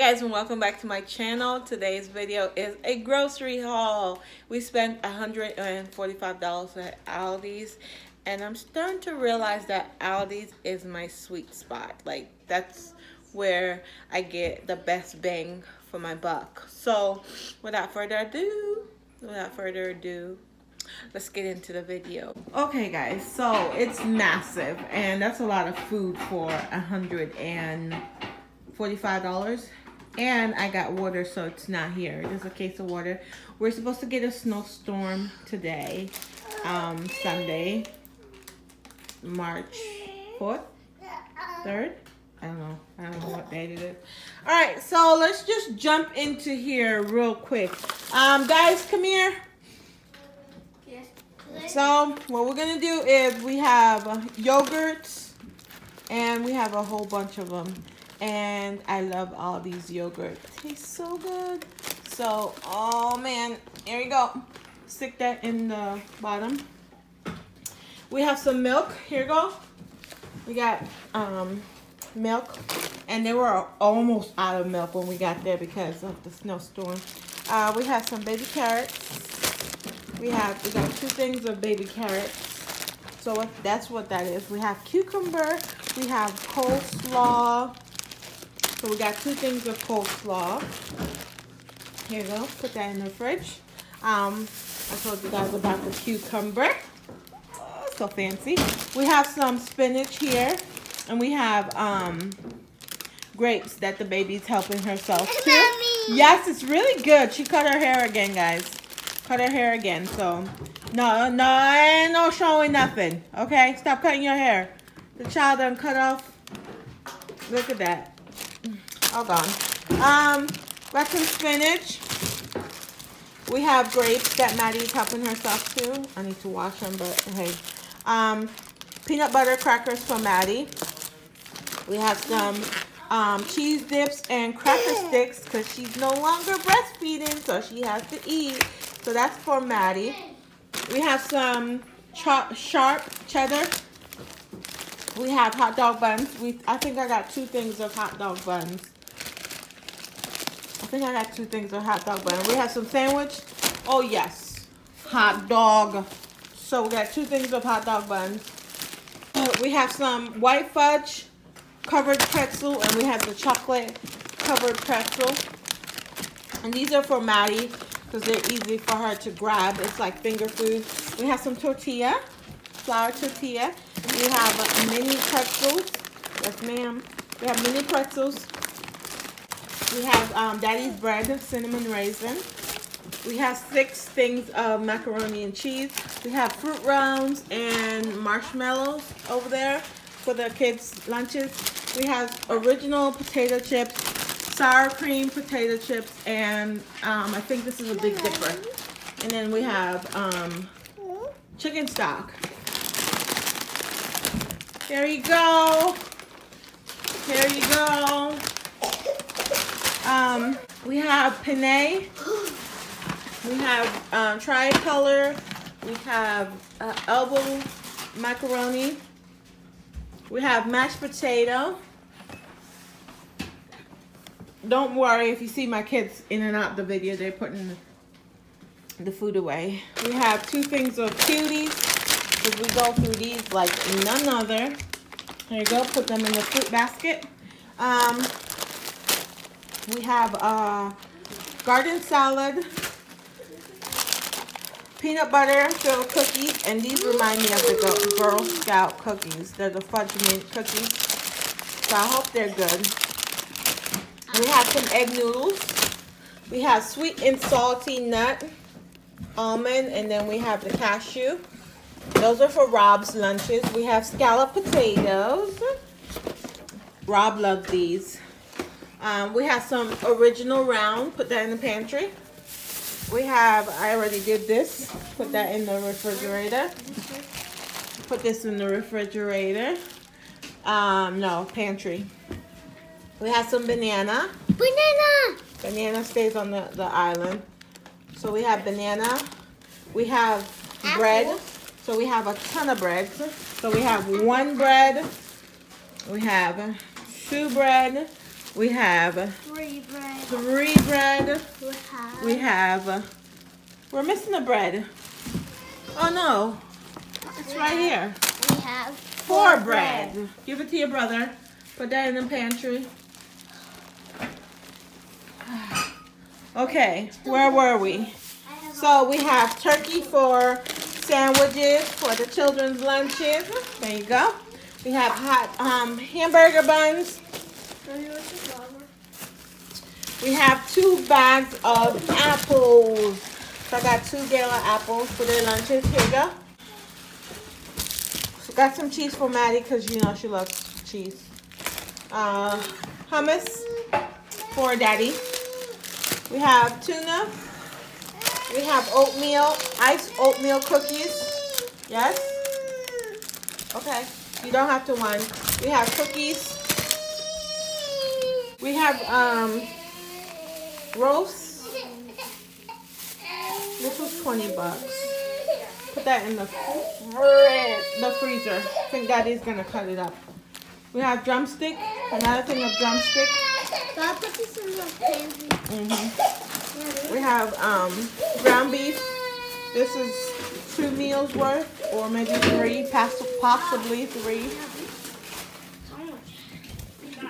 guys, and welcome back to my channel. Today's video is a grocery haul. We spent $145 at Aldi's, and I'm starting to realize that Aldi's is my sweet spot. Like, that's where I get the best bang for my buck. So without further ado, let's get into the video. Okay guys, so it's massive, and that's a lot of food for $145. And I got water, so it's not here. There's a case of water. We're supposed to get a snowstorm today, Sunday, March 4th, 3rd. I don't know what date it is. All right, so let's just jump into here real quick. Guys, come here. Yes. So what we're gonna do is we have yogurts, and we have a whole bunch of them. And I love all these yogurts. Tastes so good. So, oh man, here you go. Stick that in the bottom. We have some milk. Here you go. We got milk, and they were almost out of milk when we got there because of the snowstorm. We have some baby carrots. We got 2 things of baby carrots. So that's what that is. We have cucumber. We have coleslaw. So we got 2 things of coleslaw. Here you go. Put that in the fridge. I told you guys about the cucumber. Oh, so fancy. We have some spinach here. And we have grapes that the baby's helping herself to. Mommy. Yes, it's really good. She cut her hair again, guys. Cut her hair again. So ain't no showing nothing. Okay? Stop cutting your hair. The child done cut off. Look at that. All gone. Got some spinach. We have grapes that Maddie's helping herself to. I need to wash them, but hey. Peanut butter crackers for Maddie. We have some cheese dips and cracker sticks because she's no longer breastfeeding, so she has to eat. So that's for Maddie. We have some sharp cheddar. We have hot dog buns. I think I got 2 things of hot dog buns. We have some sandwich. Oh yes, hot dog. So we got 2 things of hot dog buns. We have some white fudge covered pretzel, and we have the chocolate covered pretzel. And these are for Maddie because they're easy for her to grab. It's like finger food. We have some tortilla, flour tortilla. We have mini pretzels. Yes, ma'am. We have mini pretzels. We have Daddy's bread, cinnamon raisin. We have 6 things of macaroni and cheese. We have fruit rounds and marshmallows over there for the kids' lunches. We have original potato chips, sour cream potato chips, and I think this is a Big Dipper. And then we have chicken stock. There you go. Here you go. We have penne. We have tricolor. We have elbow macaroni. We have mashed potato. Don't worry if you see my kids in and out the video. They're putting the food away. We have 2 things of cuties, because we go through these like none other. There you go. Put them in the fruit basket. We have garden salad, peanut butter filled cookies, and these remind me of the Girl Scout cookies. They're the fudge mint cookies, so I hope they're good. We have some egg noodles. We have sweet and salty nut, almond, and then we have the cashew. Those are for Rob's lunches. We have scalloped potatoes. Rob loves these. We have some original round. Put that in the pantry. We have, I already did this. Put that in the refrigerator. Put this in the refrigerator. No, pantry. We have some banana. Banana stays on the island. So we have banana. We have bread. So we have a ton of breads. So we have 1 bread. We have 2 bread. We have 3 bread. 3 bread. We're missing a bread. Oh no, it's right here. We have 4 bread. Give it to your brother. Put that in the pantry. Okay, where were we? So we have turkey for sandwiges for the children's lunches. There you go. We have hot hamburger buns. We have 2 bags of apples. So I got 2 gala apples for their lunches. Here you go. So got some cheese for Maddie because you know she loves cheese. Hummus for Daddy. We have tuna. We have oatmeal, iced oatmeal cookies. Yes? Okay. You don't have to one. We have cookies. We have roast. This was 20 bucks. Put that in the freezer. I think Daddy's gonna cut it up. We have drumstick. Another thing of drumstick. So I'll put this in the pantry. We have ground beef. This is 2 meals worth, or maybe 3, possibly 3.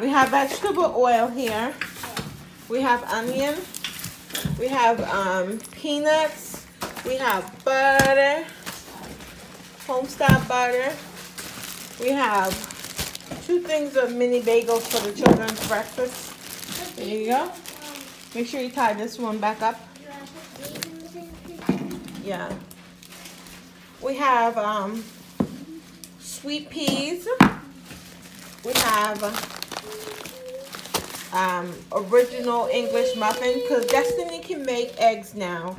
We have vegetable oil here. We have onion. We have peanuts. We have butter, homestyle butter. We have 2 things of mini bagels for the children's breakfast. There you go. Make sure you tie this one back up. Yeah. We have sweet peas. We have original English muffin because Destiny can make eggs now.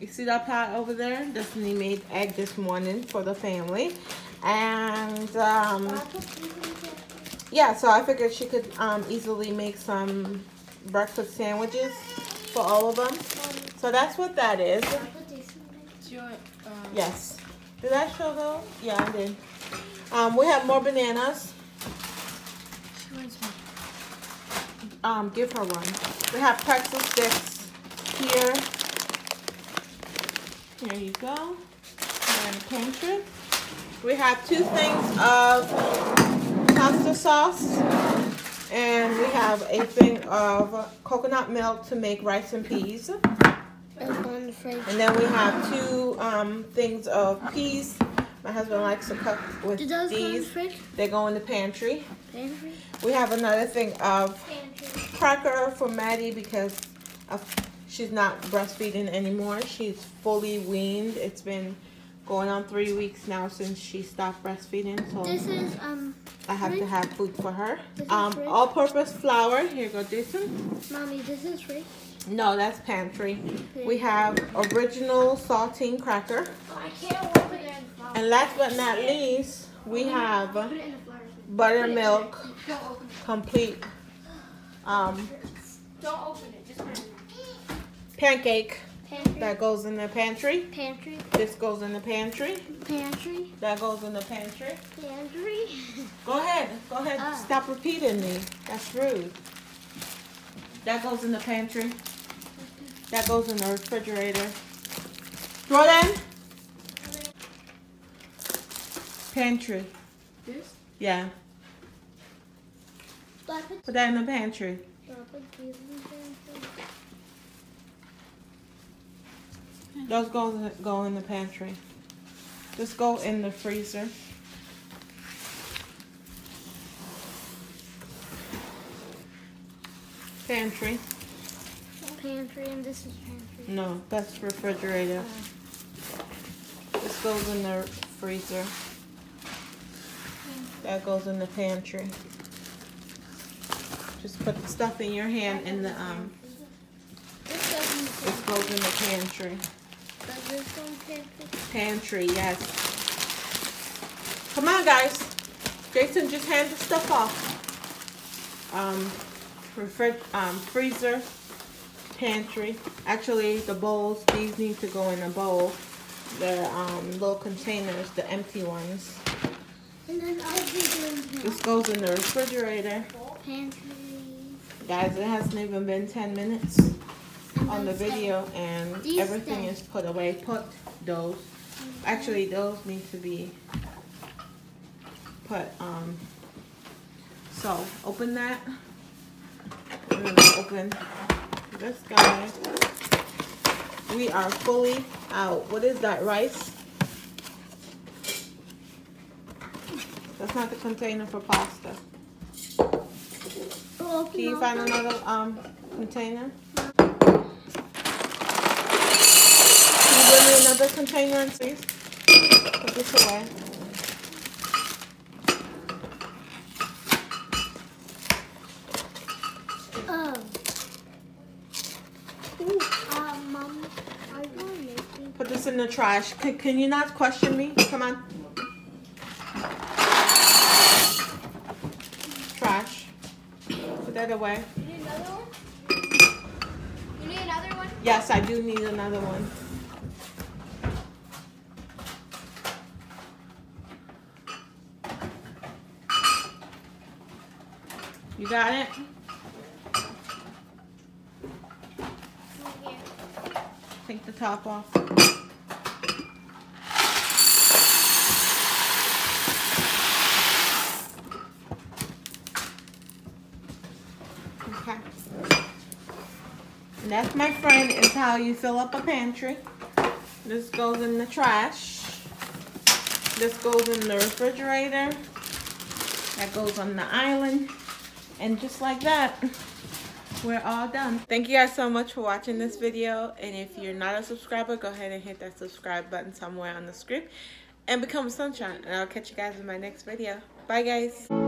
You see that pot over there? Destiny made egg this morning for the family. And yeah, so I figured she could easily make some breakfast sandwiches for all of them. So that's what that is. Yes. Did I show those? Yeah, I did. We have more bananas. Give her one. We have pretzel sticks here. Here you go. And pantry. We have 2 things of pasta sauce. And we have a thing of coconut milk to make rice and peas. And then we have 2 things of peas. My husband likes to cook with these. They go in the pantry. We have another thing of cracker for Maddie because she's not breastfeeding anymore. She's fully weaned. It's been going on 3 weeks now since she stopped breastfeeding. So this is I have to have food for her. All-purpose flour. Here you go, Jason. Mommy, this is free. No, that's pantry. We have original saltine cracker. I can't open it. And last but not least, we have buttermilk complete Don't open it. Just pancake that goes in the pantry. Pantry. This goes in the pantry. Pantry. That goes in the pantry. Pantry. Go ahead. Go ahead. Stop repeating me. That's rude. That goes in the pantry. That goes in the refrigerator. Jordan? Pantry. This? Yeah. Put that in the pantry. Those go in the pantry. Just go in the freezer. Pantry. Pantry, and this is pantry. No, that's refrigerator. This goes in the freezer. That goes in the pantry. Just put the stuff in your hand in the This goes in the pantry. Does this go in pantry? Pantry, yes. Come on, guys. Jason, just hand the stuff off. Freezer, pantry. Actually, the bowls, these need to go in a bowl. The little containers, the empty ones. And then I'll be doing This goes in the refrigerator. pantry. Guys, it hasn't even been 10 minutes on the video and everything is put away. Put those. Actually, those need to be put, so open that. We're gonna open this guy. We are fully out. What is that, rice? That's not the container for pasta. Can you find another container? Can you bring me another container, please? Put this away. Mom, I want it. Put this in the trash. Can you not question me? Come on. Trash. Put that away. You need another one? You need another one? Yes, I do need another one. You got it? Yeah. Take the top off. Okay. And that's, my friend, is how you fill up a pantry. This goes in the trash. This goes in the refrigerator. That goes on the island. And just like that, we're all done. Thank you guys so much for watching this video. And if you're not a subscriber, go ahead and hit that subscribe button somewhere on the screen and become a sunshine. And I'll catch you guys in my next video. Bye, guys.